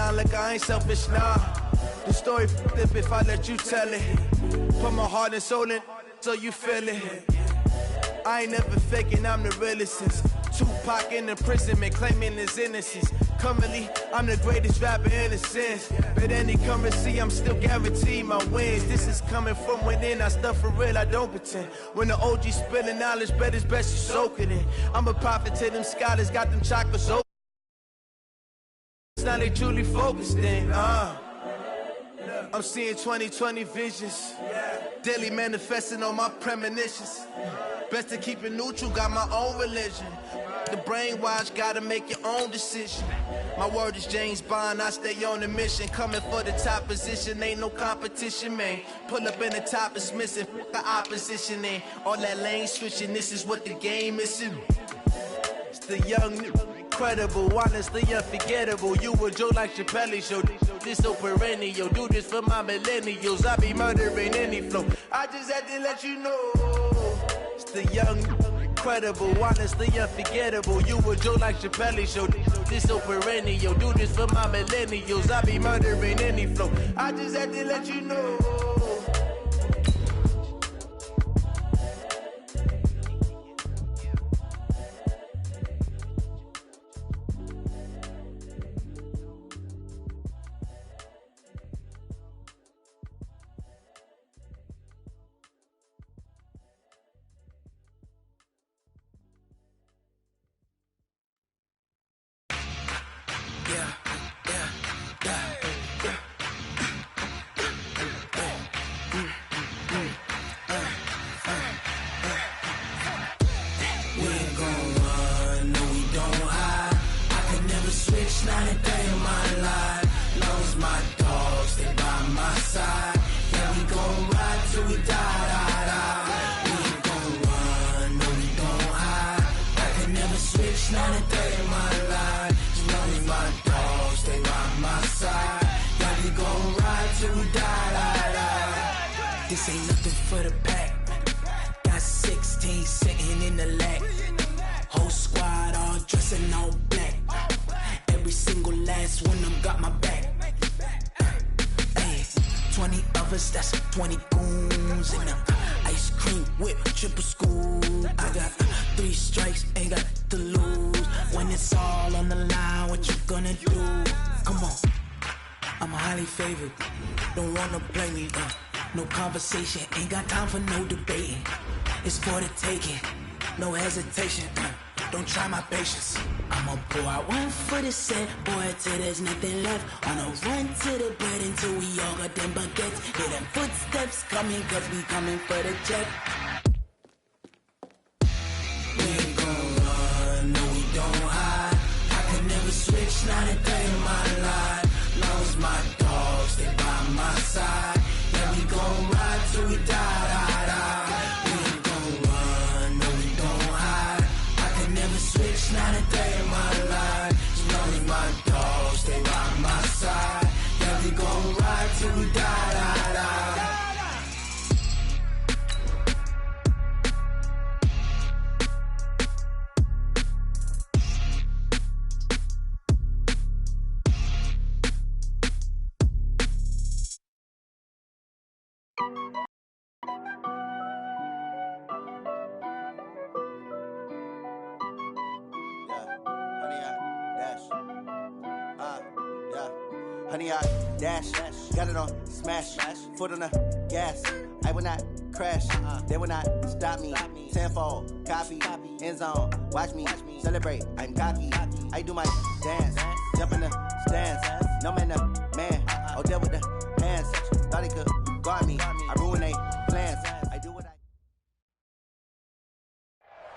sound like I ain't selfish, nah. The story flip if I let you tell it. Put my heart and soul in so you feel it. I ain't never faking, I'm the realest since Tupac in imprisonment, claiming his innocence. Currently, I'm the greatest rapper in a sense. But any currency, I'm still guaranteed my wins. This is coming from within, I stuff for real, I don't pretend. When the OG spilling knowledge, bet it's best you soak it in. I'm a prophet to them scholars, got them chakras open. Now they truly focused in, I'm seeing 2020 visions. Daily manifesting on my premonitions. Best to keep it neutral, got my own religion. The brainwash, gotta make your own decision. My word is James Bond, I stay on the mission. Coming for the top position, ain't no competition, man. Pull up in the top, it's missing, the opposition ain't. All that lane switching, this is what the game is. It's the young, incredible, honestly unforgettable. You a Joe like Chappelle show. This so perennial, do this for my millennials. I be murdering any flow. I just had to let you know. It's the young, incredible, honestly unforgettable. You a Joe like Chappelle show. This so perennial, do this for my millennials. I be murdering any flow. I just had to let you know. This ain't nothing for the pack. Got 16 sitting in the lag. Whole squad all dressing all black. Every single last one of them got my back. Hey, 20 of us, that's 20 goons in the ice cream whip, triple scoop. I got 3 strikes, ain't got to lose. When it's all on the line, what you gonna do? Come on, I'm highly favored. Don't wanna play me, no conversation, ain't got time for no debating. It's for the taking, no hesitation. Don't try my patience. I'ma pour out one for the set, boy, till there's nothing left. On a run to the bread until we all got them baguettes. Hear them footsteps coming, cause we coming for the check. We ain't gon' run, no we don't hide. I can never switch, not a day in my life. Long as my dogs stay by my side. Yeah, we gon' ride till we die. We ain't gon' run, no we don't hide. I can never switch, not a day in my life. As long as my dogs stay by my side. Yeah, we gon' ride till we die. Honey, I dash, got it on smash, foot on the gas. I will not crash, they will not stop me. Tenfold, copy, end zone, watch me celebrate. I'm cocky, I do my dance, jump in the stands. No man, the man, oh, deal with the hands. Thought he could guard me, I ruin they plans. I do what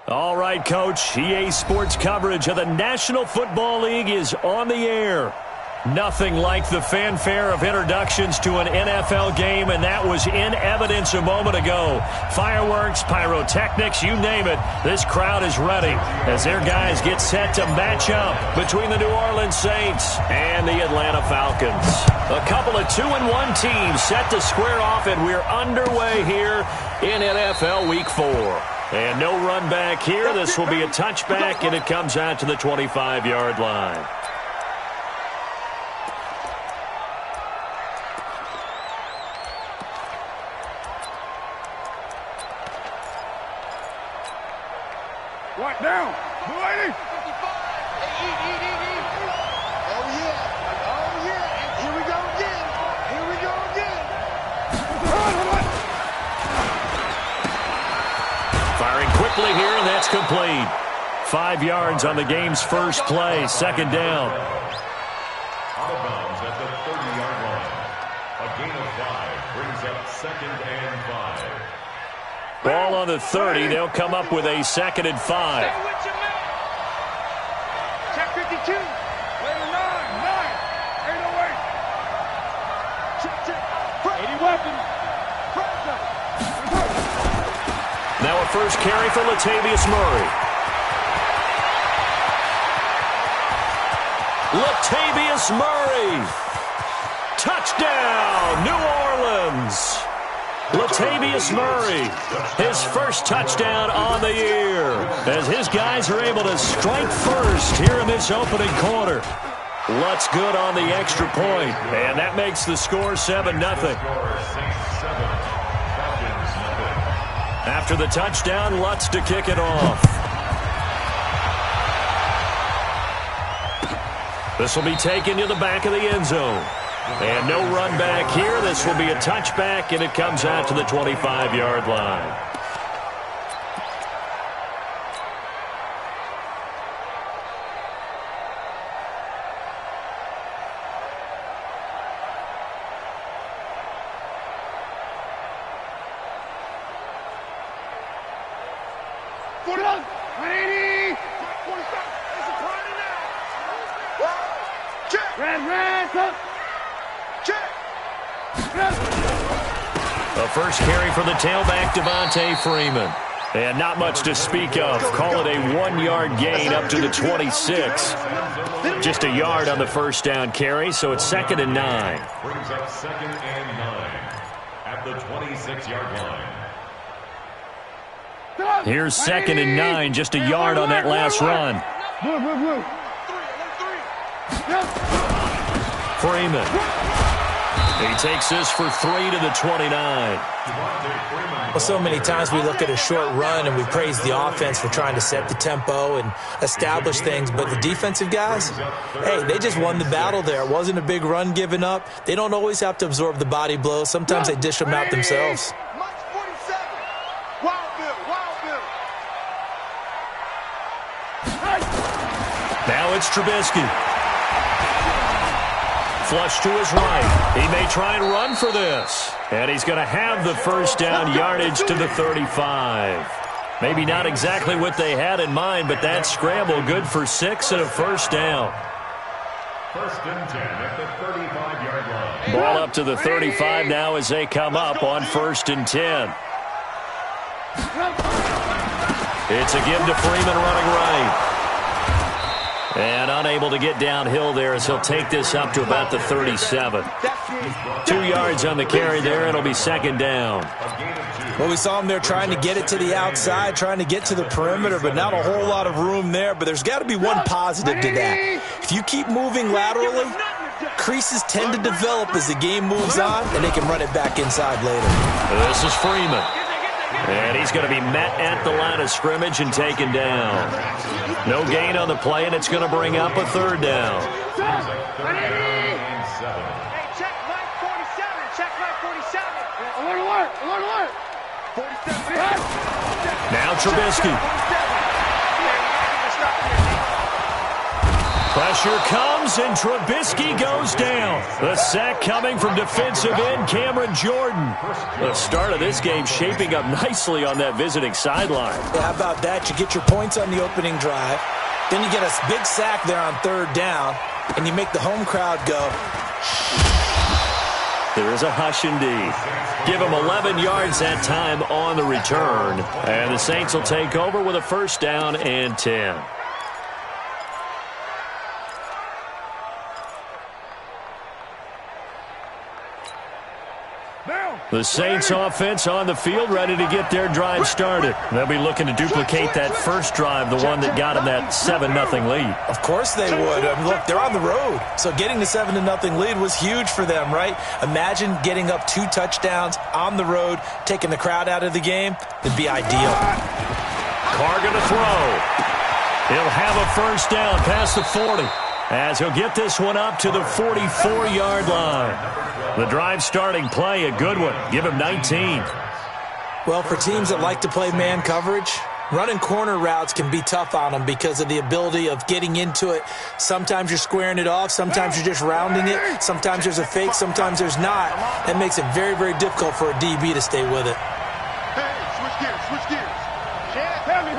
I. All right, Coach, EA Sports coverage of the National Football League is on the air. Nothing like the fanfare of introductions to an NFL game, and that was in evidence a moment ago. Fireworks, pyrotechnics, you name it. This crowd is ready as their guys get set to match up between the New Orleans Saints and the Atlanta Falcons. A couple of 2-1 teams set to square off, and we're underway here in NFL Week 4. And no run back here. This will be a touchback, and it comes out to the 25-yard line. Right down. Lady. Oh, yeah. Here we go again. Firing quickly here, and that's complete. 5 yards on the game's first play, second down. Out of bounds at the 30-yard line. A gain of 5 brings up second and 5. Ball on the 30. They'll come up with a second and 5. Check 52. Later 9. 808. Check. 80 weapons. Now a first carry for Latavius Murray. Latavius Murray. Touchdown, New Orleans. Latavius Murray, his first touchdown on the year, as his guys are able to strike first here in this opening quarter. Lutz good on the extra point, and that makes the score 7-0. After the touchdown, Lutz to kick it off. This will be taken to the back of the end zone. And no run back here. This will be a touchback, and it comes out to the 25-yard line. A first carry for the tailback, Devontae Freeman. And not much to speak of. Call it a 1-yard gain up to the 26. Just a yard on the first down carry, so it's second and 9. Brings up second and 9 at the 26-yard line. Here's second and 9, just a yard on that last run. Freeman. He takes this for 3 to the 29. Well, so many times we look at a short run and we praise the offense for trying to set the tempo and establish things, but the defensive guys, hey, they just won the battle there. It wasn't a big run given up. They don't always have to absorb the body blows. Sometimes they dish them out themselves. Now it's Trubisky. Flush to his right. He may try and run for this. And he's going to have the first down yardage to the 35. Maybe not exactly what they had in mind, but that scramble good for 6 and a first down. First and 10 at the 35-yard line. Ball up to the 35 now as they come up on first and 10. It's a give to Freeman running right. And unable to get downhill there as he'll take this up to about the 37. 2 yards on the carry there. It'll be second down. Well, we saw him there trying to get it to the outside, trying to get to the perimeter, but not a whole lot of room there. But there's got to be one positive to that. If you keep moving laterally, creases tend to develop as the game moves on, and they can run it back inside later. This is Freeman. And he's going to be met at the line of scrimmage and taken down. No gain on the play, and it's going to bring up a third down. Hey, check line 47. Check line 47. Alert. 47. Now Trubisky. Pressure comes, and Trubisky goes down. The sack coming from defensive end Cameron Jordan. The start of this game shaping up nicely on that visiting sideline. Yeah, how about that? You get your points on the opening drive. Then you get a big sack there on third down, and you make the home crowd go. There is a hush indeed. Give him 11 yards that time on the return. And the Saints will take over with a first down and 10. The Saints offense on the field, ready to get their drive started. They'll be looking to duplicate that first drive, the one that got them that 7-0 lead. Of course they would. I mean, look, they're on the road. So getting the 7-0 lead was huge for them, right? Imagine getting up 2 touchdowns on the road, taking the crowd out of the game. It'd be ideal. Carr going to throw. He'll have a first down past the 40 as he'll get this one up to the 44-yard line. The drive starting play, a good one. Give him 19. Well, for teams that like to play man coverage, running corner routes can be tough on them because of the ability of getting into it. Sometimes you're squaring it off. Sometimes you're just rounding it. Sometimes there's a fake. Sometimes there's not. That makes it very, very difficult for a DB to stay with it. Hey, switch gears, switch gears. Hand me.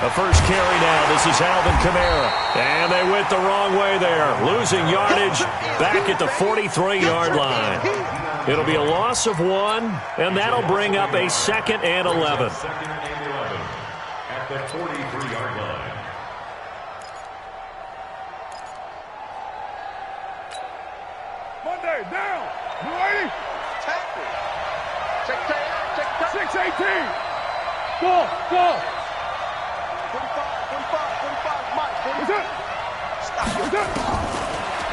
The first carry now. This is Alvin Kamara. And they went the wrong way there. Losing yardage back at the 43-yard line. It'll be a loss of 1, and that'll bring up a 2nd and 11. Second and 11 at the 43-yard line. Monday, down. You ready? Tackle. Check time. 6-18. Go. 45, Mike. 40. Stop.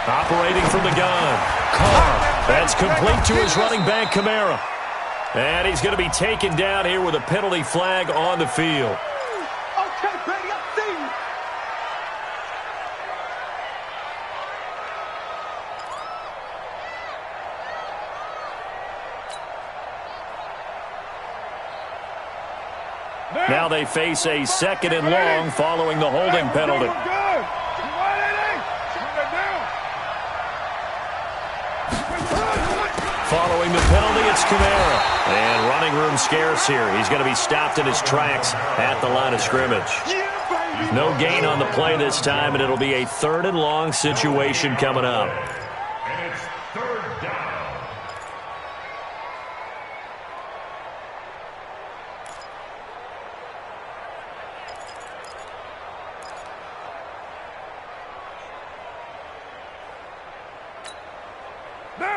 Operating from the gun. Carr. That's complete to his running back, Kamara. And he's going to be taken down here with a penalty flag on the field. Okay, Brady, I see you. Now they face a 2nd and long following the holding penalty. Good. Following the penalty, it's Kamara. And running room scarce here. He's going to be stopped in his tracks at the line of scrimmage. No gain on the play this time, and it'll be a 3rd and long situation coming up. And it's 3rd down.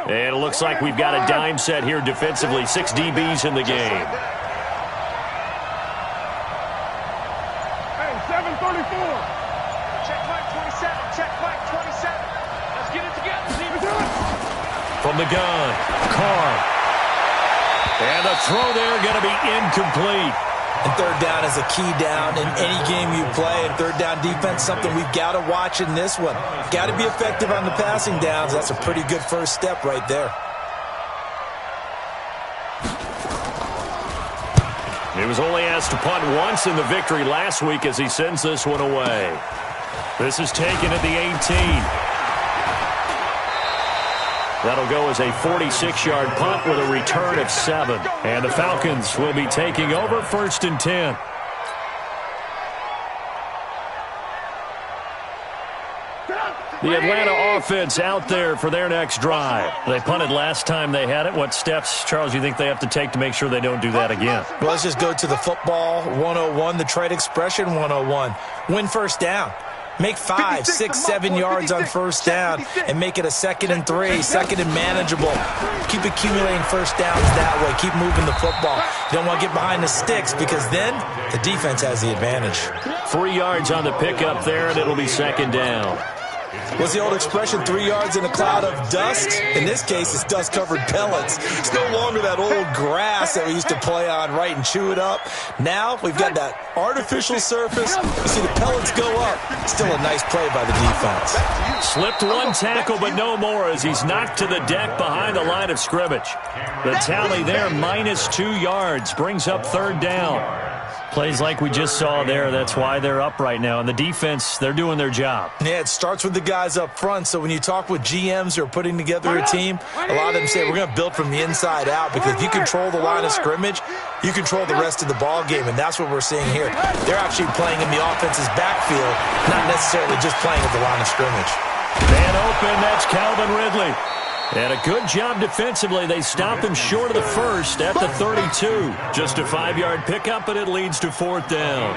And it looks like we've got a dime set here defensively. 6 DBs in the game. Hey, 7:34. Check Mike 27. Let's get it together. From the gun, Carr. And the throw there going to be incomplete. And 3rd down is a key down in any game you play. And 3rd down defense, something we've got to watch in this one. Got to be effective on the passing downs. That's a pretty good first step right there. He was only asked to punt once in the victory last week as he sends this one away. This is taken at the 18. That'll go as a 46-yard punt with a return of 7. And the Falcons will be taking over 1st and 10. The Atlanta offense out there for their next drive. They punted last time they had it. What steps, Charles, you think they have to take to make sure they don't do that again? Well, let's just go to the football 101, the trade expression 101. Win first down. Make 5, 6, 7 yards on first down and make it a 2nd and 3, 2nd and manageable. Keep accumulating first downs that way. Keep moving the football. You don't want to get behind the sticks because then the defense has the advantage. 3 yards on the pickup there, and it'll be 2nd down. What's the old expression, 3 yards in a cloud of dust? In this case, it's dust-covered pellets. It's no longer that old grass that we used to play on, right, and chew it up. Now we've got that artificial surface. You see the pellets go up. Still a nice play by the defense. Slipped one tackle, but no more as he's knocked to the deck behind the line of scrimmage. The tally there, -2 yards, brings up 3rd down. Plays like we just saw there. That's why they're up right now. And the defense, they're doing their job. Yeah, it starts with the guys up front. So when you talk with GMs who are putting together a team, a lot of them say we're going to build from the inside out because if you control the line of scrimmage, you control the rest of the ball game, and that's what we're seeing here. They're actually playing in the offense's backfield, not necessarily just playing at the line of scrimmage. Man open, that's Calvin Ridley. And a good job defensively. They stopped him short of the first at the 32. Just a 5-yard pickup, and it leads to 4th down.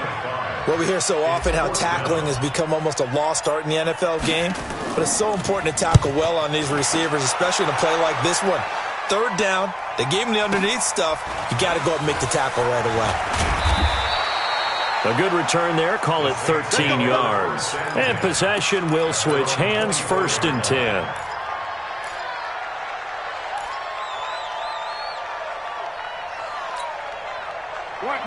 Well, we hear so often how tackling has become almost a lost art in the NFL game, but it's so important to tackle well on these receivers, especially in a play like this one. 3rd down, they gave him the underneath stuff. You got to go up and make the tackle right away. A good return there. Call it 13 yards. And possession will switch hands, 1st and 10.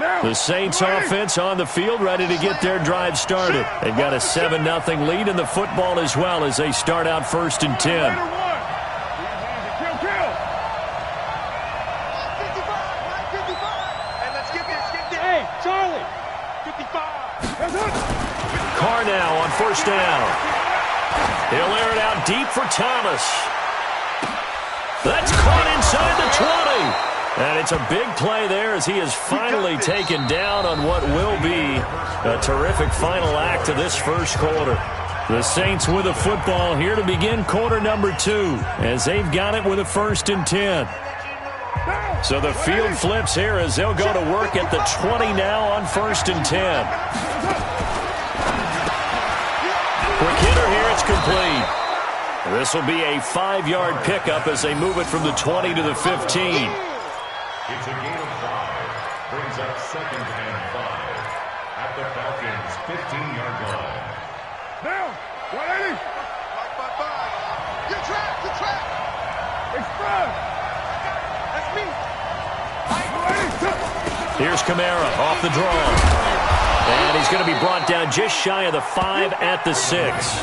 The Saints offense on the field, ready to get their drive started. They've got a 7-0 lead in the football as well as they start out 1st and 10. Hey, Charlie, 55. Carr now on 1st down. He'll air it out deep for Thomas. That's caught inside the 20. And it's a big play there as he is finally taken down on what will be a terrific final act of this first quarter. The Saints with a football here to begin quarter number 2 as they've got it with a 1st and 10. So the field flips here as they'll go to work at the 20 now on 1st and 10. Quick hitter here, it's complete. This will be a 5-yard pickup as they move it from the 20 to the 15. It's a gain of 5. Brings up 2nd and 5 at the Falcons' 15-yard line. Now, 180. 5. You track. Express. That's me. 180. Here's Kamara off the draw. And he's going to be brought down just shy of the 5 at the 6.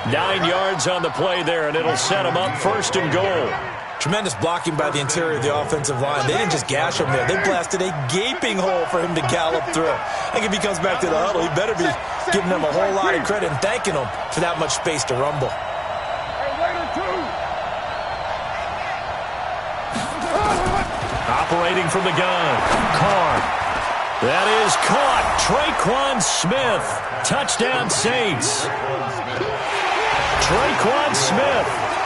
9 yards on the play there, and it'll set him up 1st and goal. Tremendous blocking by the interior of the offensive line. They didn't just gash him there. They blasted a gaping hole for him to gallop through. I think if he comes back to the huddle, he better be giving them a whole lot of credit and thanking them for that much space to rumble. Operating from the gun, Carr. That is caught. Traquan Smith. Touchdown Saints. Traquan Smith.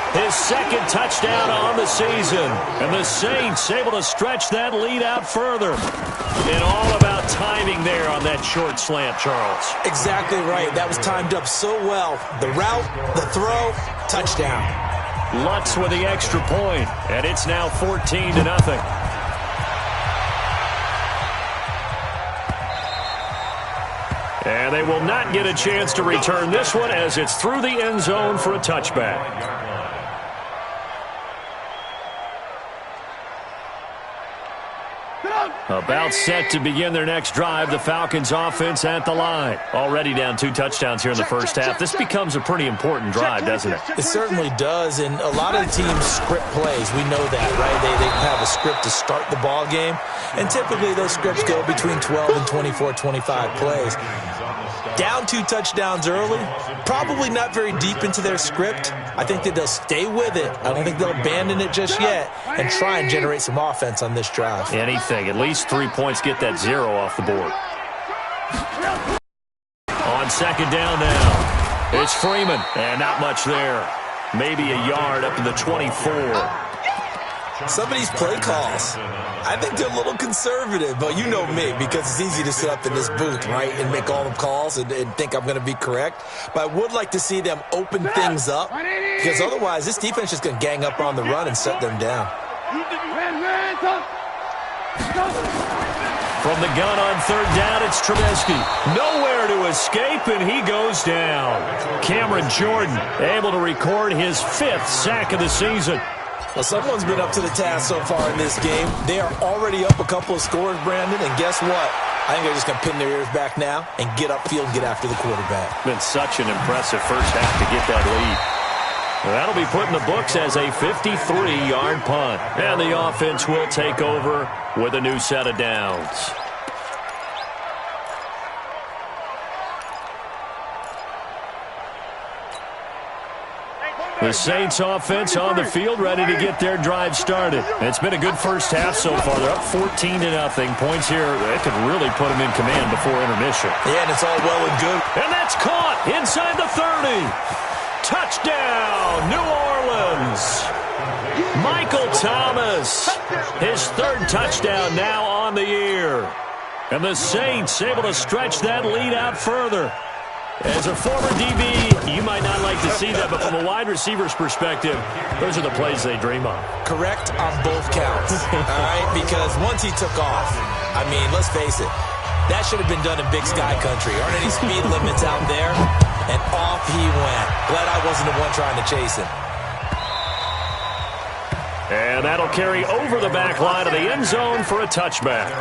His 2nd touchdown on the season. And the Saints able to stretch that lead out further. And all about timing there on that short slant, Charles. Exactly right. That was timed up so well. The route, the throw, touchdown. Lutz with the extra point. And it's now 14-0. And they will not get a chance to return this one as it's through the end zone for a touchback. About set to begin their next drive, the Falcons offense at the line. Already down 2 touchdowns here in the first half. This becomes a pretty important drive, doesn't it? It certainly does, and a lot of the teams script plays. We know that, right? They have a script to start the ball game, and typically those scripts go between 12 and 24, 25 plays. Down 2 touchdowns early, probably not very deep into their script. I think that they'll stay with it. I don't think they'll abandon it just yet and try and generate some offense on this drive. Anything. At least 3 points, get that 0 off the board. On 2nd down now, it's Freeman, and not much there. Maybe a yard up to the 24. Some of these play calls, I think they're a little conservative, but you know me, because it's easy to sit up in this booth, right, and make all the calls and think I'm going to be correct. But I would like to see them open things up, because otherwise this defense is going to gang up on the run and shut them down. From the gun on 3rd down, it's Trubisky. Nowhere to escape, and he goes down. Cameron Jordan able to record his 5th sack of the season. Well, someone's been up to the task so far in this game. They are already up a couple of scores, Brandon, and guess what? I think they're just going to pin their ears back now and get upfield and get after the quarterback. Been such an impressive first half to get that lead. Well, that'll be put in the books as a 53-yard punt. And the offense will take over with a new set of downs. The Saints offense on the field ready to get their drive started. It's been a good first half so far. They're up 14-0. Points here, that could really put them in command before intermission. Yeah, and it's all well and good. And that's caught inside the 30. Touchdown, New Orleans. Michael Thomas, his 3rd touchdown now on the year. And the Saints able to stretch that lead out further. As a former DB, you might not like to see that, but from a wide receiver's perspective, those are the plays they dream of. Correct on both counts, all right? Because once he took off, I mean, let's face it, that should have been done in Big Sky Country. Aren't any speed limits out there? And off he went. Glad I wasn't the one trying to chase him. And that'll carry over the back line of the end zone for a touchback.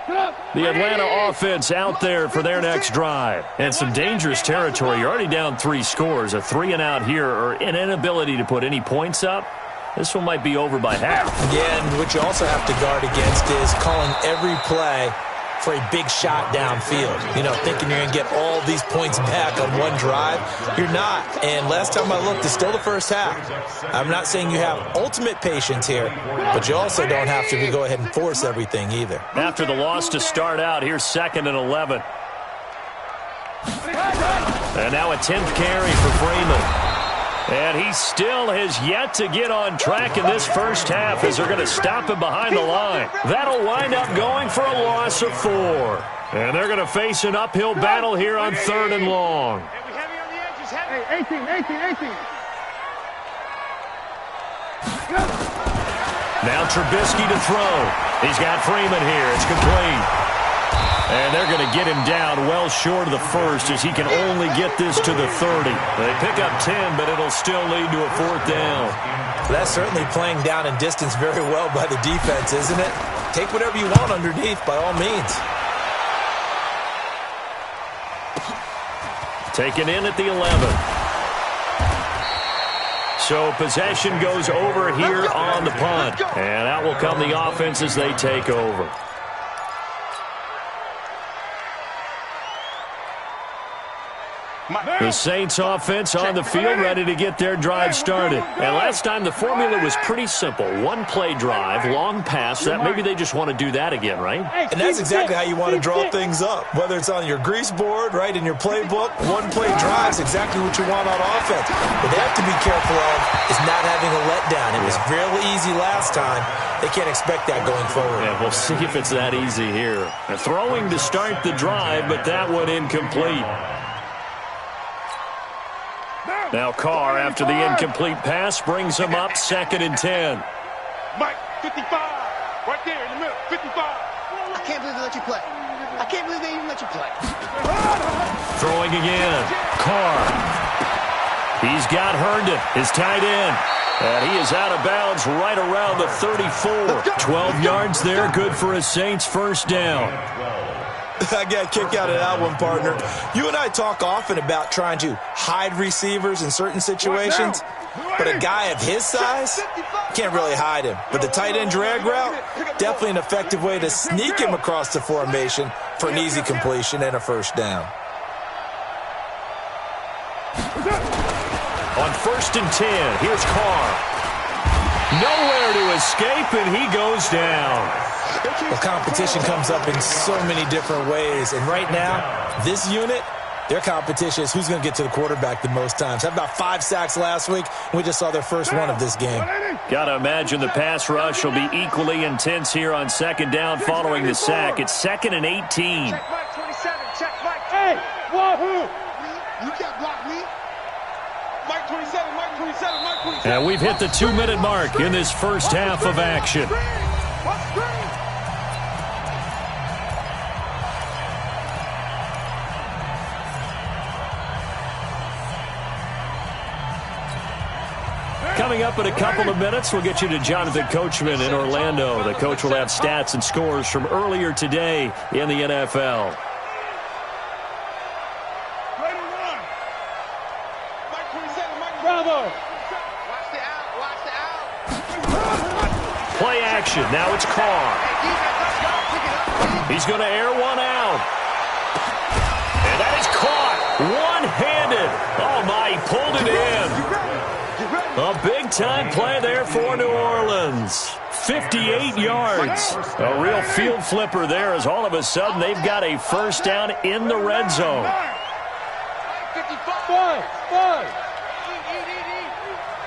The Atlanta offense out there for their next drive. And some dangerous territory. You're already down 3 scores. A 3-and-out here or an inability to put any points up. This one might be over by half. Yeah, and what you also have to guard against is calling every play for a big shot downfield. You know, thinking you're going to get all these points back on one drive. You're not. And last time I looked, it's still the first half. I'm not saying you have ultimate patience here, but you also don't have to go ahead and force everything either. After the loss to start out, here's 2nd and 11. And now a 10th carry for Freeman. And he still has yet to get on track in this first half as they're going to stop him behind the line. That'll wind up going for a loss of 4. And they're going to face an uphill battle here on 3rd and long. Hey, 18. Now Trubisky to throw. He's got Freeman here. It's complete. And they're going to get him down well short of the first as he can only get this to the 30. They pick up 10, but it'll still lead to a 4th down. That's certainly playing down in distance very well by the defense, isn't it? Take whatever you want underneath by all means. Taken in at the 11. So possession goes over here on the punt. And out will come the offense as they take over. The Saints offense on the field ready to get their drive started. And last time the formula was pretty simple. 1-play drive, long pass. That maybe they just want to do that again, right? And that's exactly how you want to draw things up. Whether it's on your grease board, right, in your playbook, 1-play drive is exactly what you want on offense. What they have to be careful of is not having a letdown. It was real easy last time. They can't expect that going forward. Yeah, we'll see if it's that easy here. They're throwing to start the drive, but that one incomplete. Now Carr, after the incomplete pass, brings him up 2nd and 10. Mike, 55. Right there in the middle, 55. I can't believe they let you play. I can't believe they even let you play. Throwing again. Carr. He's got Herndon, his tight end. And he is out of bounds right around the 34. 12 yards there, good for a Saints first down. I got a kick out of that one, partner. You and I talk often about trying to hide receivers in certain situations, but a guy of his size can't really hide him. But the tight end drag route, definitely an effective way to sneak him across the formation for an easy completion and a first down. On 1st and 10, here's Carr. Nowhere to escape, and he goes down. Well, competition comes up in so many different ways. And right now, this unit, their competition is who's going to get to the quarterback the most times. Had about 5 sacks last week, and we just saw their first one of this game. Got to imagine the pass rush will be equally intense here on 2nd down following the sack. It's 2nd and 18. Check Mike 27. Check Mike. Hey, wahoo! You can't block me. Mike 27, Mike 27, Mike 27. And we've hit the 2-minute mark in this first half of action. Coming up in a couple of minutes, we'll get you to Jonathan Coachman in Orlando. The coach will have stats and scores from earlier today in the NFL. Bravo! Play action. Now it's Carr. He's going to air one out. And that is caught one-handed. Oh, my, he pulled it in. A big-time play there for New Orleans. 58 yards. A real field flipper there as all of a sudden they've got a first down in the red zone. 55.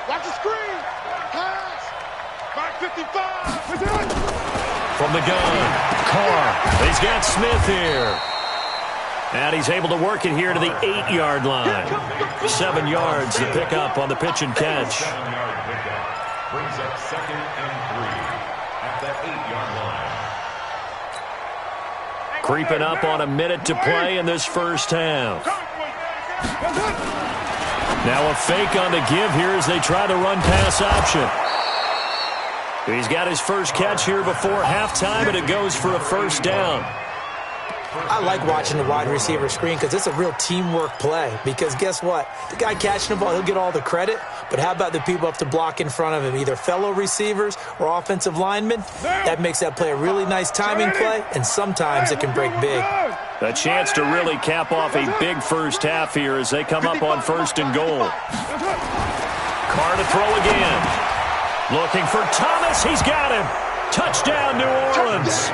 Watch the screen. Pass. 55. From the gun, Carr. He's got Smith here. And he's able to work it here to the 8-yard line. 7 yards to pick up on the pitch and catch. 7-yard pickup brings up 2nd and 3 at the 8-yard line. Creeping up on a minute to play in this first half. Now a fake on the give here as they try the run-pass option. He's got his first catch here before halftime, and it goes for a first down. I like watching the wide receiver screen because it's a real teamwork play. Because guess what? The guy catching the ball, he'll get all the credit. But how about the people up to block in front of him, either fellow receivers or offensive linemen? That makes that play a really nice timing play, and sometimes it can break big. A chance to really cap off a big first half here as they come up on 1st and goal. Carr to throw again. Looking for Thomas. He's got him. Touchdown, New Orleans.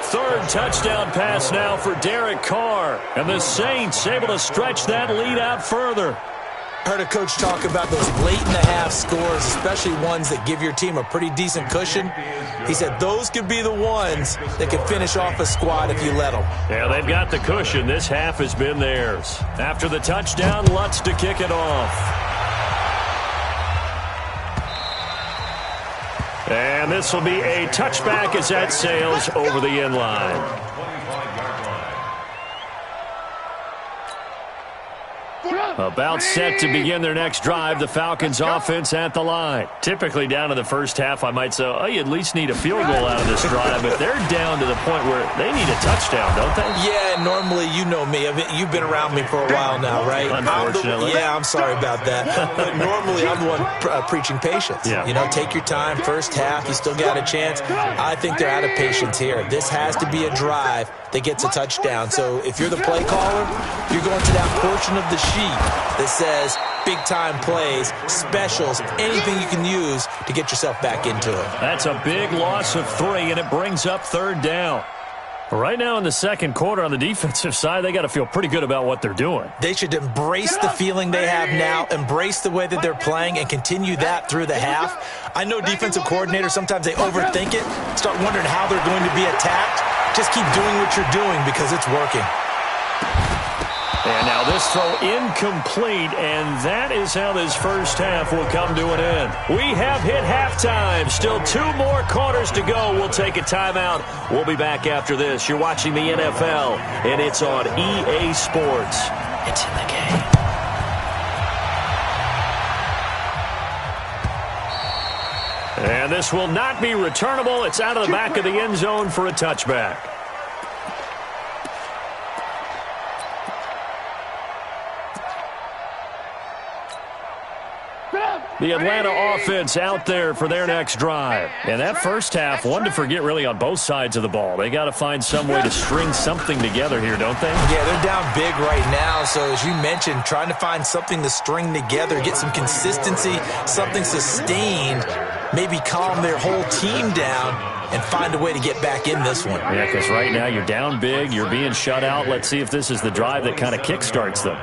3rd touchdown pass now for Derek Carr. And the Saints able to stretch that lead out further. Heard a coach talk about those late-in-the-half scores, especially ones that give your team a pretty decent cushion. He said those could be the ones that could finish off a squad if you let them. Yeah, they've got the cushion. This half has been theirs. After the touchdown, Lutz to kick it off. And this will be a touchback as that sails over the end line. About set to begin their next drive, the Falcons offense at the line. Typically down to the first half, I might say, oh, you at least need a field goal out of this drive, but they're down to the point where they need a touchdown, don't they? Yeah, normally, you know me. You've been around me for a while now, right? Unfortunately. I'm sorry about that. But normally, I'm the one preaching patience. Yeah. You know, take your time, first half, you still got a chance. I think they're out of patience here. This has to be a drive that gets a touchdown. So if you're the play caller, you're going to that portion of the sheet that says big-time plays, specials, anything you can use to get yourself back into it. That's a big loss of 3, and it brings up 3rd down. Right now in the second quarter on the defensive side, they got to feel pretty good about what they're doing. They should embrace the feeling they have now, embrace the way that they're playing, and continue that through the half. I know defensive coordinators, sometimes they overthink it, start wondering how they're going to be attacked. Just keep doing what you're doing because it's working. And now this throw incomplete, and that is how this first half will come to an end. We have hit halftime. Still 2 more quarters to go. We'll take a timeout. We'll be back after this. You're watching the NFL, and it's on EA Sports. It's in the game. And this will not be returnable. It's out of the back of the end zone for a touchback. The Atlanta offense out there for their next drive. And that first half, one to forget really on both sides of the ball. They got to find some way to string something together here, don't they? Yeah, they're down big right now. So as you mentioned, trying to find something to string together, get some consistency, something sustained, maybe calm their whole team down and find a way to get back in this one. Yeah, because right now you're down big, you're being shut out. Let's see if this is the drive that kind of kickstarts them.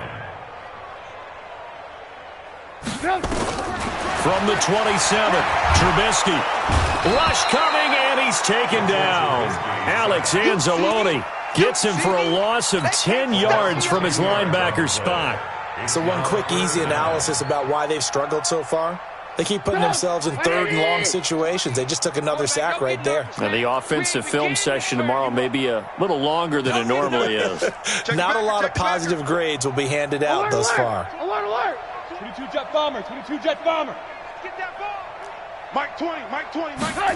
From the 27, Trubisky. Rush coming, and he's taken down. Alex Anzalone gets him for a loss of 10 yards from his linebacker spot. So one quick, easy analysis about why they've struggled so far. They keep putting themselves in 3rd and long situations. They just took another sack right there. And the offensive film session tomorrow may be a little longer than it normally is. Not a lot of positive grades will be handed out thus far. Alert, alert! 22 jet bomber, 22 jet bomber. Get that ball. Mike 20, Mike 20, Mike 20.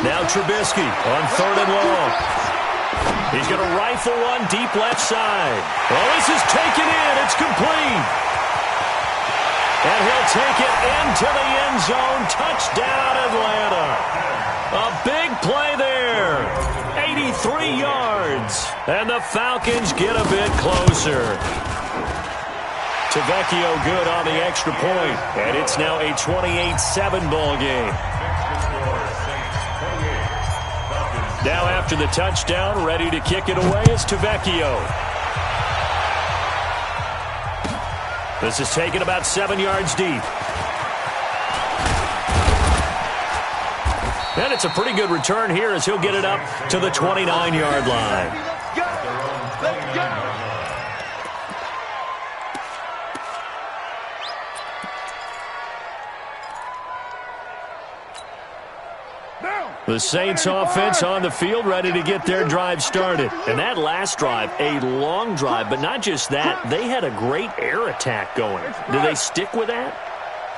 Now Trubisky on 3rd and long. He's going to rifle one deep left side. Well, this is taken in. It's complete. And he'll take it into the end zone. Touchdown, Atlanta. A big play there. 83 yards. And the Falcons get a bit closer. Tavecchio good on the extra point. And it's now a 28-7 ball game. Now after the touchdown, ready to kick it away is Tavecchio. This is taken about 7 yards deep. And it's a pretty good return here as he'll get it up to the 29-yard line. Let's go! The Saints offense on the field ready to get their drive started. And that last drive, a long drive, but not just that. They had a great air attack going. Do they stick with that?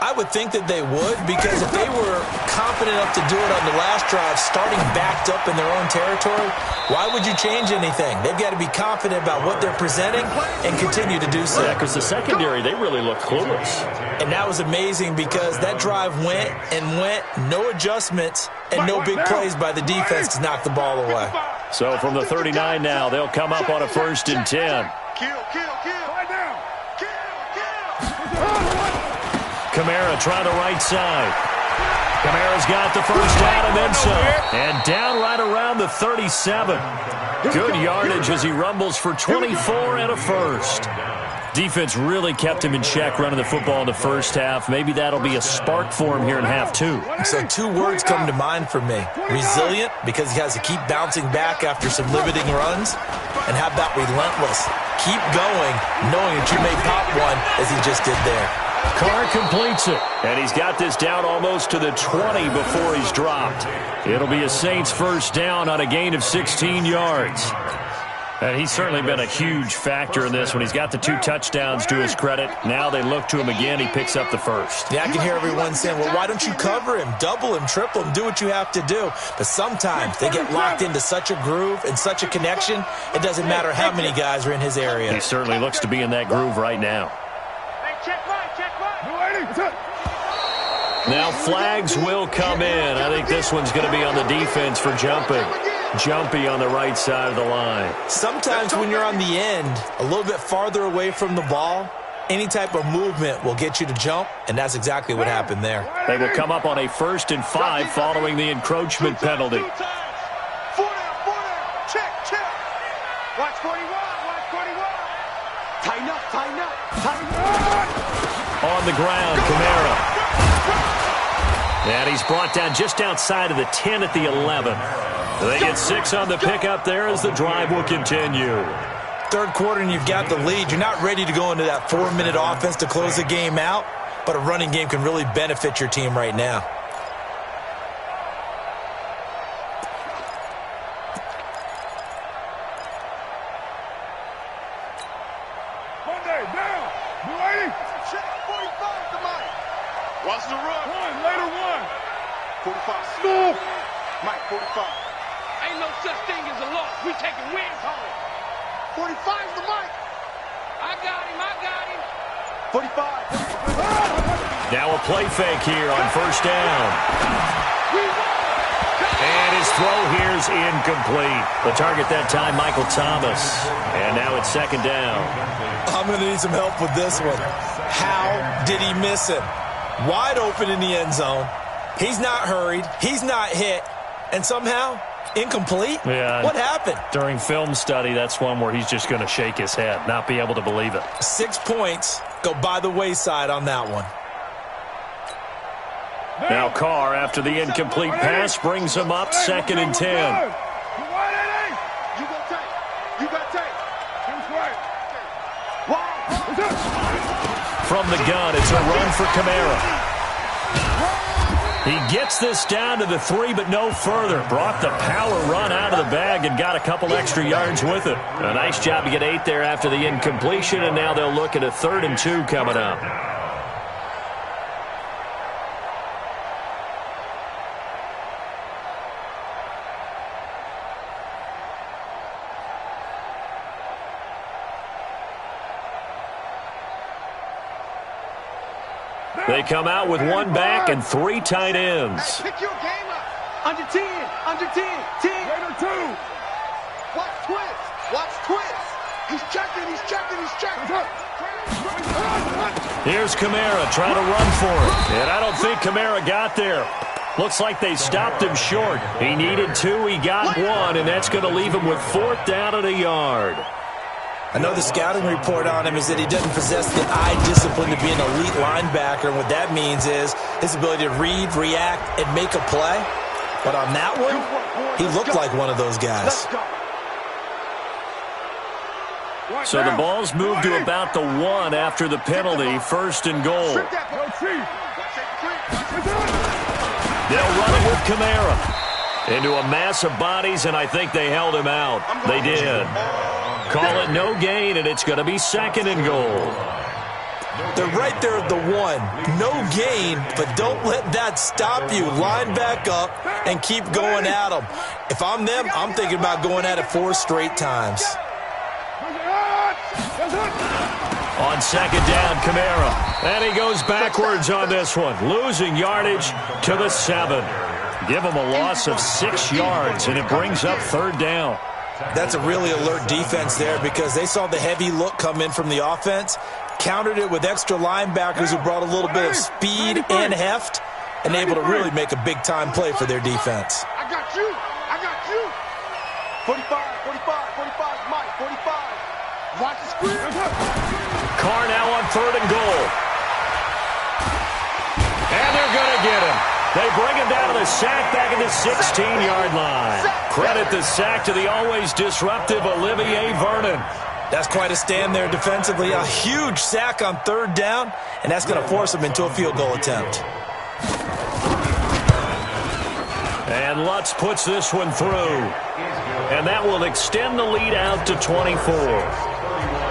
I would think that they would, because if they were confident enough to do it on the last drive, starting backed up in their own territory, why would you change anything? They've got to be confident about what they're presenting and continue to do so. Yeah, because the secondary, they really looked clueless. And that was amazing because that drive went and went, no adjustments, and no big plays by the defense to knock the ball away. So from the 39 now, they'll come up on a 1st and 10. Kamara trying the right side. Kamara's got the first down and then some. And down right around the 37. Good yardage as he rumbles for 24 and a first. Defense really kept him in check running the football in the first half. Maybe that'll be a spark for him here in half 2. So 2 words come to mind for me. Resilient, because he has to keep bouncing back after some limiting runs. And how about relentless? Keep going, knowing that you may pop one as he just did there. Carr completes it, and he's got this down almost to the 20 before he's dropped. It'll be a Saints first down on a gain of 16 yards. And he's certainly been a huge factor in this when he's got the 2 touchdowns to his credit. Now they look to him again. He picks up the first. Yeah, I can hear everyone saying, well, why don't you cover him, double him, triple him, do what you have to do. But sometimes they get locked into such a groove and such a connection, it doesn't matter how many guys are in his area. He certainly looks to be in that groove right now. Now flags will come in. I think this one's going to be on the defense for jumping. Jumpy on the right side of the line. Sometimes when you're on the end, a little bit farther away from the ball, any type of movement will get you to jump, and that's exactly what happened there. They will come up on a 1st and 5 following the encroachment penalty. Check. Watch 41. Tighten up. On the ground, Kamara. And he's brought down just outside of the 10 at the 11. They get 6 on the pickup there as the drive will continue. 3rd quarter and you've got the lead. You're not ready to go into that 4-minute offense to close the game out, but a running game can really benefit your team right now. Watch the run. Later one. 45. Snoop. Mike, 45. Ain't no such thing as a loss. We taking wins home. 45's the mic. I got him. 45. Now a play fake here on 1st down. And his throw here's incomplete. The target that time, Michael Thomas. And now it's 2nd down. I'm going to need some help with this one. How did he miss him? Wide open in the end zone. He's not hurried. He's not hit. And somehow, incomplete? Yeah. What happened? During film study, that's one where he's just going to shake his head, not be able to believe it. 6 points go by the wayside on that one. Now Carr, after the incomplete pass, brings him up 2nd and 10. From the gun, it's a run for Kamara. He gets this down to the 3, but no further. Brought the power run out of the bag and got a couple extra yards with it. A nice job to get 8 there after the incompletion, and now they'll look at a 3rd and 2 coming up. They come out with 1 back and 3 tight ends. Pick your game up. Under 10. 10. Later 2. Watch twist. He's checking. Here's Kamara trying to run for it. And I don't think Kamara got there. Looks like they stopped him short. He needed 2. He got 1, and that's going to leave him with 4th down at a yard. I know the scouting report on him is that he doesn't possess the eye discipline to be an elite linebacker. And what that means is his ability to read, react, and make a play. But on that one, he looked like one of those guys. So the ball's moved to about the 1 after the penalty. 1st and goal. They'll run it with Kamara. Into a mass of bodies, and I think they held him out. They did. Call it no gain, and it's going to be 2nd and goal. They're right there at the 1. No gain, but don't let that stop you. Line back up and keep going at them. If I'm them, I'm thinking about going at it 4 straight times. On second down, Kamara. And he goes backwards on this one, losing yardage to the 7. Give him a loss of 6 yards, and it brings up third down. That's a really alert defense there because they saw the heavy look come in from the offense, countered it with extra linebackers who brought a little bit of speed and heft, and able to really make a big-time play for their defense. I got you. I got you. 45, 45, 45, Mike, 45. Watch the screen. Carr now on third and goal. And they're going to get him. They bring him down to the sack back at the 16-yard line. Credit the sack to the always disruptive Olivier Vernon. That's quite a stand there defensively. A huge sack on third down, and that's going to force him into a field goal attempt. And Lutz puts this one through. And that will extend the lead out to 24.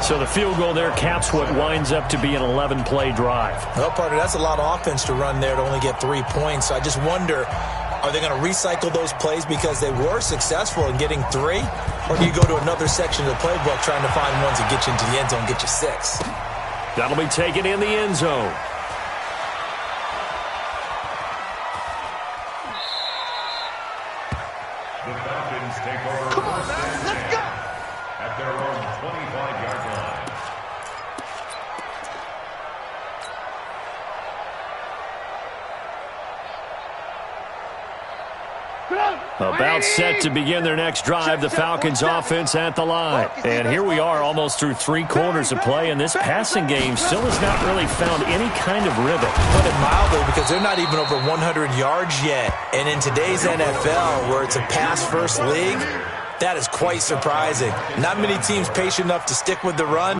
So the field goal there caps what winds up to be an 11-play drive. Well, partner, that's a lot of offense to run there to only get 3 points. So I just wonder, are they going to recycle those plays because they were successful in getting 3? Or do you go to another section of the playbook trying to find ones that get you into the end zone, get you 6? That'll be taken in the end zone. The Falcons take over. Come on, man. Let's go. At their own 25-yard line. About set to begin their next drive, the Falcons offense at the line. And here we are almost through 3 quarters of play, and this passing game still has not really found any kind of rhythm. Put it mildly, because they're not even over 100 yards yet. And in today's NFL, where it's a pass-first league, that is quite surprising. Not many teams patient enough to stick with the run.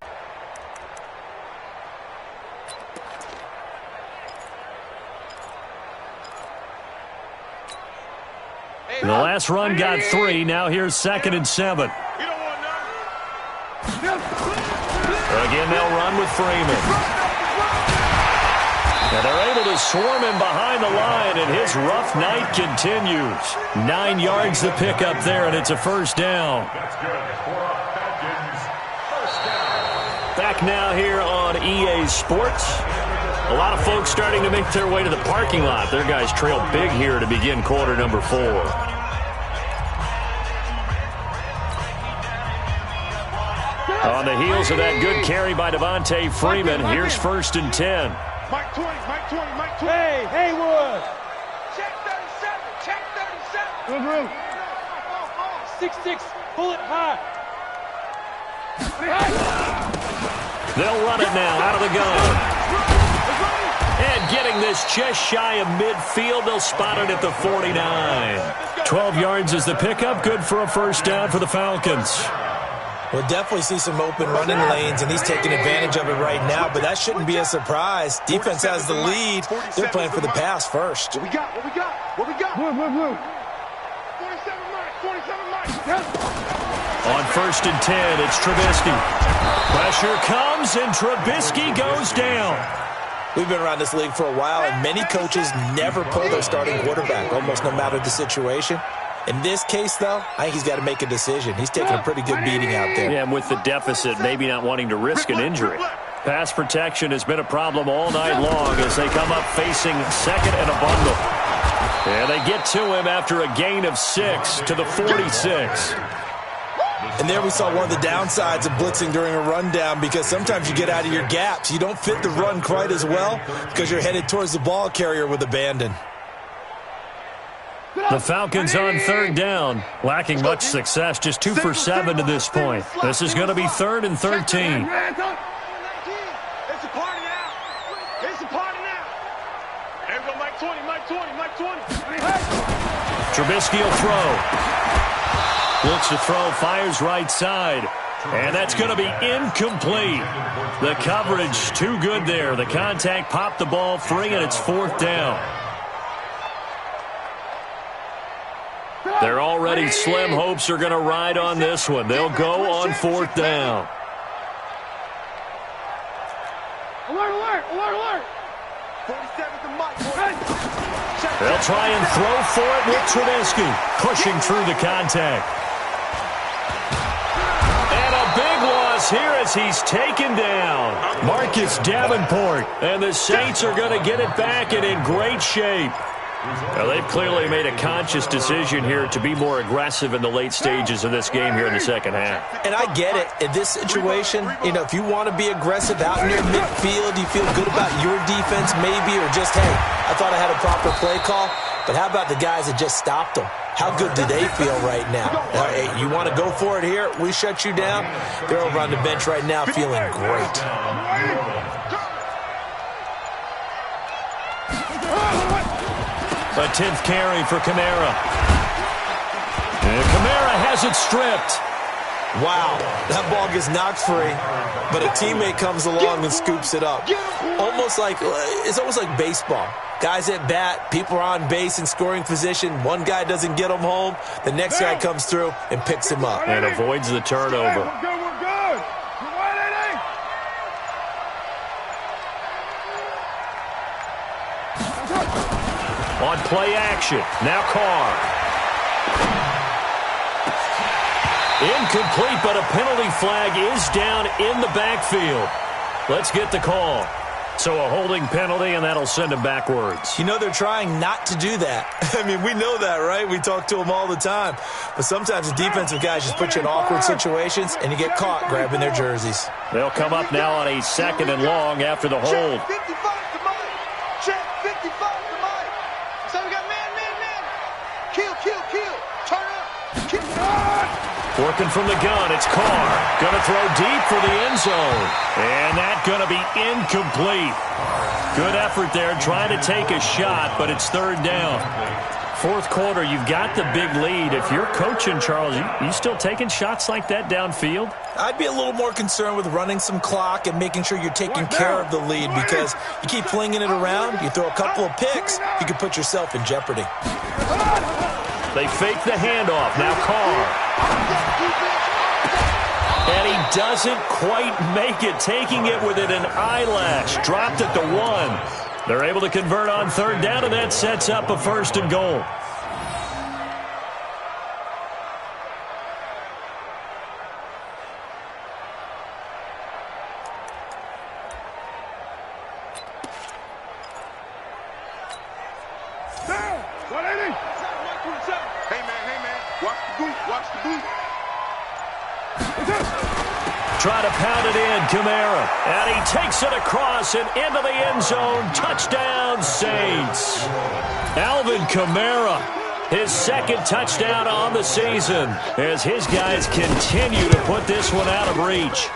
The last run got 3. Now here's 2nd and 7. Again, they'll run with Freeman. And they're able to swarm him behind the line, and his rough night continues. 9 yards the pickup there, and it's a first down. That's good for a Falcons first down. Back now here on EA Sports. A lot of folks starting to make their way to the parking lot. Their guys trail big here to begin quarter number 4. On the heels of that good carry by Devontae Freeman, here's 1st and 10. Mike 20, Mike 20, Mike 20. Hey, Haywood. Check 37, check 37. Good room. 6'6", pull it high. They'll run it now out of the gun. And getting this just shy of midfield, they'll spot it at the 49. 12 yards is the pickup, good for a first down for the Falcons. We'll definitely see some open running lanes, and he's taking advantage of it right now, but that shouldn't be a surprise. Defense has the lead. They're playing for the pass first. What we got? What we got? What we got? Blue. 47 Mike, 47 Mike. On 1st and 10, it's Trubisky. Pressure comes, and Trubisky goes down. We've been around this league for a while, and many coaches never pull their starting quarterback, almost no matter the situation. In this case, though, I think he's got to make a decision. He's taking a pretty good beating out there. Yeah, and with the deficit, maybe not wanting to risk an injury. Pass protection has been a problem all night long as they come up facing 2nd and a bundle. And they get to him after a gain of 6 to the 46. And there we saw one of the downsides of blitzing during a rundown, because sometimes you get out of your gaps. You don't fit the run quite as well because you're headed towards the ball carrier with abandon. The Falcons on 3rd down, lacking much success, just 2 for 7 to this point. This is going to be 3rd and 13. It's a party now. It's a party now. There we go, Mike 20, Mike 20, Mike 20. Trubisky will throw. Looks to throw, fires right side. And that's going to be incomplete. The coverage too good there. The contact popped the ball free, and it's 4th down. Their already slim hopes are going to ride on this one. They'll go on 4th down. Alert, alert, alert, alert. 47 to Mike. They'll try and throw for it with Trubisky, pushing through the contact. And a big loss here as he's taken down. Marcus Davenport. And the Saints are going to get it back and in great shape. Now, they've clearly made a conscious decision here to be more aggressive in the late stages of this game here in the second half. And I get it. In this situation, you know, if you want to be aggressive out near midfield, you feel good about your defense maybe, or just, hey, I thought I had a proper play call. But how about the guys that just stopped them? How good do they feel right now? Hey, you want to go for it here? We shut you down. They're over on the bench right now feeling great. A 10th carry for Kamara. And Kamara has it stripped. Wow, that ball gets knocked free, but a teammate comes along and scoops it up. It's almost like baseball. Guys at bat, people are on base in scoring position. One guy doesn't get him home. The next guy comes through and picks him up. And avoids the turnover. We're good, we're good. We're right, On play action, now Carr. Incomplete, but a penalty flag is down in the backfield. Let's get the call. So a holding penalty, and that'll send him backwards. You know they're trying not to do that. I mean, we know that, right? We talk to them all the time. But sometimes the defensive guys just put you in awkward situations, and you get caught grabbing their jerseys. They'll come up now on a 2nd and long after the hold. Check 55 to Mike. Check 55 to Mike. So we got man. Kill. Turn up. Kill. Working from the gun, it's Carr. Going to throw deep for the end zone. And that's going to be incomplete. Good effort there, trying to take a shot, but it's 3rd down. 4th quarter, you've got the big lead. If you're coaching, Charles, you still taking shots like that downfield? I'd be a little more concerned with running some clock and making sure you're taking care of the lead, because you keep flinging it around, you throw a couple of picks, you could put yourself in jeopardy. They fake the handoff. Now Carr. And he doesn't quite make it, taking it within an eyelash. Dropped at the 1. They're able to convert on 3rd down, and that sets up a 1st and goal. Try to pound it in, Kamara. And he takes it across and into the end zone. Touchdown, Saints. Alvin Kamara, his 2nd touchdown on the season, as his guys continue to put this one out of reach.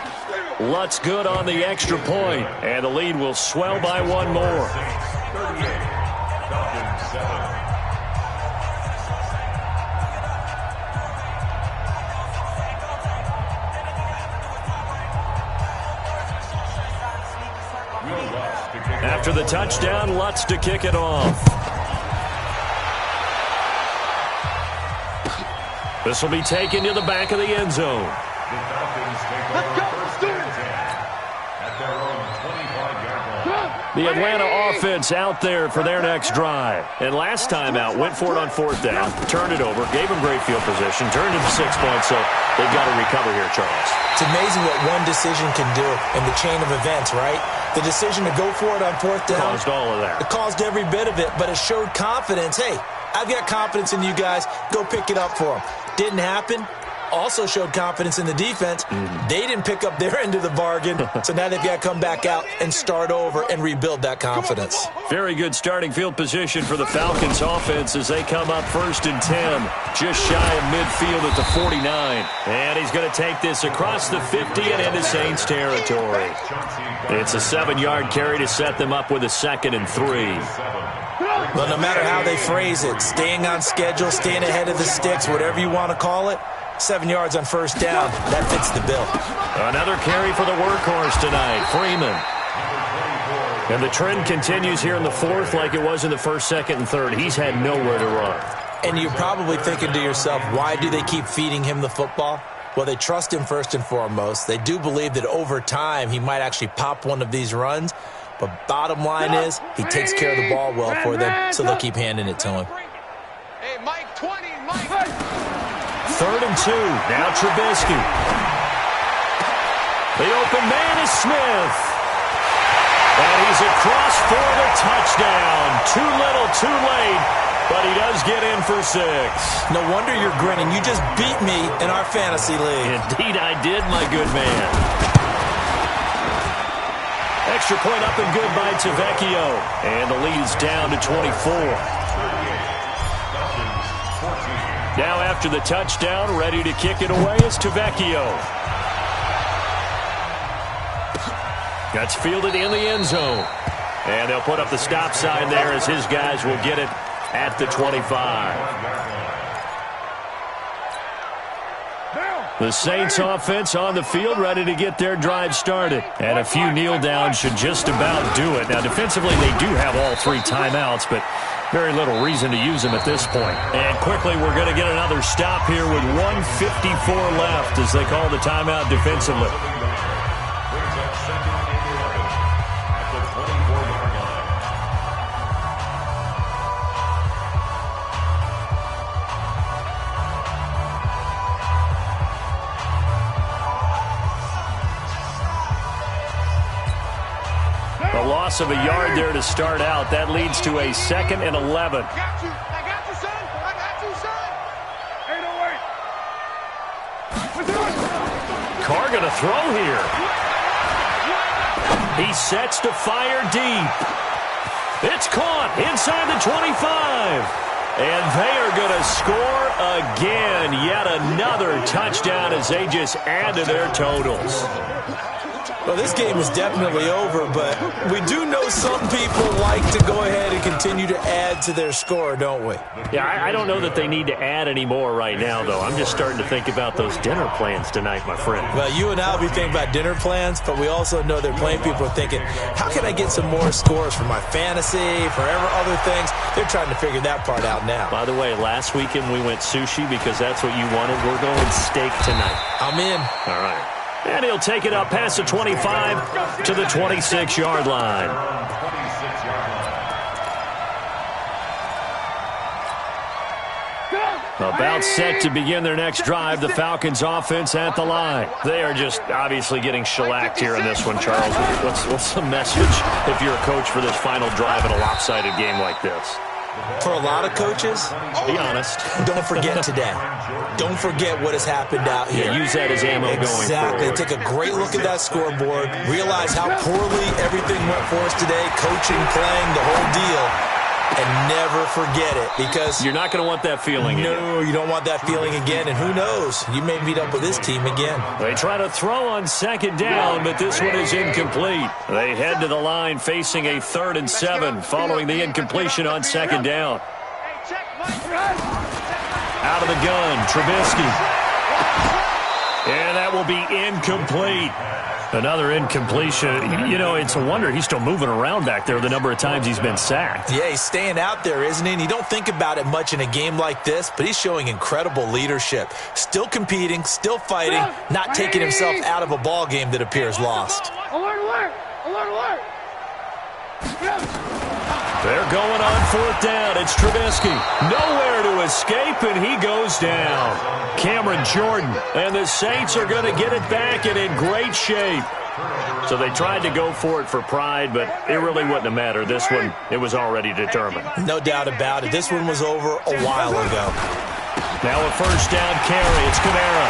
Lutz good on the extra point, and the lead will swell by 1 more. After the touchdown, Lutz to kick it off. This will be taken to the back of the end zone. The Atlanta offense out there for their next drive. And last time out, went for it on 4th down, turned it over, gave them great field position, turned it to 6 points, so they've got to recover here, Charles. It's amazing what one decision can do in the chain of events, right? The decision to go for it on 4th down. Caused all of that. It caused every bit of it, but it showed confidence. Hey, I've got confidence in you guys. Go pick it up for them. Didn't happen. Also showed confidence in the defense. They didn't pick up their end of the bargain, so now they've got to come back out and start over and rebuild that confidence. Very good starting field position for the Falcons offense as they come up 1st and 10, just shy of midfield at the 49. And he's going to take this across the 50 and into Saints territory. It's a 7-yard carry to set them up with a 2nd and 3. Well, no matter how they phrase it, staying on schedule, staying ahead of the sticks, whatever you want to call it, 7 yards on 1st down. That fits the bill. Another carry for the workhorse tonight, Freeman. And the trend continues here in the 4th like it was in the 1st, 2nd, and 3rd. He's had nowhere to run. And you're probably thinking to yourself, why do they keep feeding him the football? Well, they trust him first and foremost. They do believe that over time he might actually pop one of these runs. But bottom line is he takes care of the ball well for them, so they'll keep handing it to him. Hey, Mike 20, Mike. 3rd and 2. Now Trubisky. The open man is Smith. And he's across for the touchdown. Too little, too late. But he does get in for 6. No wonder you're grinning. You just beat me in our fantasy league. Indeed I did, my good man. Extra point up and good by Tavecchio. And the lead is down to 24. Now after the touchdown, ready to kick it away is Tavecchio. That's fielded in the end zone. And they'll put up the stop sign there as his guys will get it at the 25. The Saints offense on the field ready to get their drive started. And a few kneel downs should just about do it. Now defensively they do have all 3 timeouts, but very little reason to use them at this point. And quickly we're going to get another stop here with 1:54 left as they call the timeout defensively. Loss of a yard there to start out. That leads to a 2nd and 11. I got you, son. I got you, son. 808. Carr going to throw here. He sets to fire deep. It's caught inside the 25. And they are going to score again. Yet another touchdown as they just add to their totals. Well, this game is definitely over, but we do know some people like to go ahead and continue to add to their score, don't we? Yeah, I don't know that they need to add any more right now, though. I'm just starting to think about those dinner plans tonight, my friend. Well, you and I will be thinking about dinner plans, but we also know they're playing people are thinking, how can I get some more scores for my fantasy, for other things? They're trying to figure that part out now. By the way, last weekend we went sushi because that's what you wanted. We're going steak tonight. I'm in. All right. And he'll take it up past the 25 to the 26-yard line. About set to begin their next drive, the Falcons offense at the line. They are just obviously getting shellacked here in this one, Charles. What's the message if you're a coach for this final drive in a lopsided game like this? For a lot of coaches, be honest. Don't forget today. Don't forget what has happened out here. Yeah, use that as ammo going forward. Exactly. Take a great look at that scoreboard. Realize how poorly everything went for us today. Coaching, playing, the whole deal. And never forget it, because you're not going to want that feeling again. No, you don't want that feeling again. And who knows? You may meet up with this team again. They try to throw on 2nd down, but this one is incomplete. They head to the line facing a 3rd and 7 following the incompletion on 2nd down. Out of the gun, Trubisky. And that will be incomplete. Another incompletion. You know, it's a wonder he's still moving around back there the number of times he's been sacked. Yeah, he's staying out there, isn't he? And you don't think about it much in a game like this, but he's showing incredible leadership. Still competing, still fighting, not taking himself out of a ball game that appears lost. Alert, alert! Alert, alert! They're going on 4th down. It's Trubisky. Nowhere to escape, and he goes down. Cameron Jordan. And the Saints are going to get it back and in great shape. So they tried to go for it for pride, but it really wouldn't have mattered. This one, it was already determined. No doubt about it. This one was over a while ago. Now a 1st down carry. It's Kamara.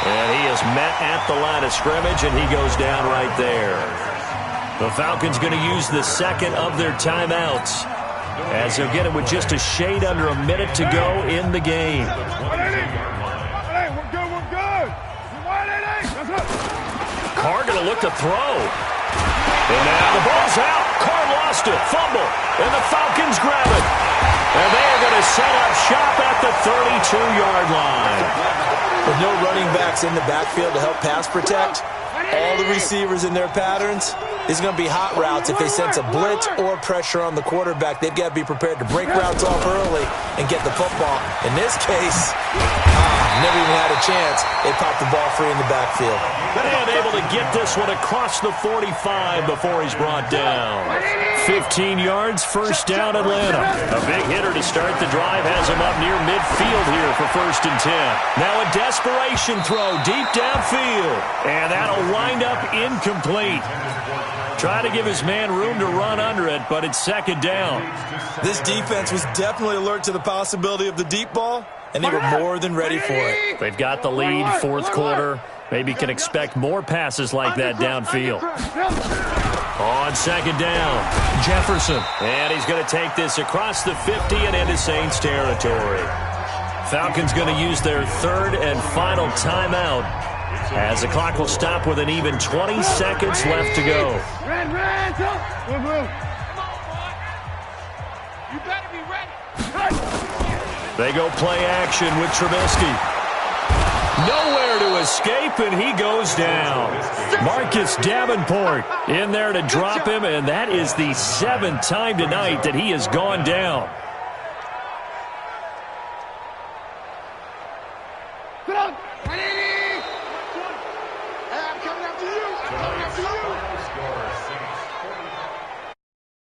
And he is met at the line of scrimmage, and he goes down right there. The Falcons going to use the 2nd of their timeouts as they'll get it with just a shade under a minute to go in the game. Carr going to look to throw. And now the ball's out. Carr lost it. Fumble. And the Falcons grab it. And they are going to set up shop at the 32-yard line. With no running backs in the backfield to help pass protect, all the receivers in their patterns, it's going to be hot routes. If they sense a blitz or pressure on the quarterback, they've got to be prepared to break routes off early and get the football. In this case, never even had a chance, they pop the ball free in the backfield. And able to get this one across the 45 before he's brought down. 15 yards, first down, Atlanta. A big hitter to start the drive has him up near midfield here for 1st and 10. Now a desperation throw deep downfield. And that'll wind up incomplete. Try to give his man room to run under it, but it's 2nd down. This defense was definitely alert to the possibility of the deep ball, and they were more than ready for it. They've got the lead, 4th quarter. Maybe can expect more passes like that downfield. On 2nd down, Jefferson. And he's going to take this across the 50 and into Saints territory. Falcons going to use their 3rd and final timeout, as the clock will stop with an even 20 seconds left to go. You better be ready. They go play action with Trubisky. Nowhere to escape, and he goes down. Marcus Davenport in there to drop him, and that is the 7th time tonight that he has gone down.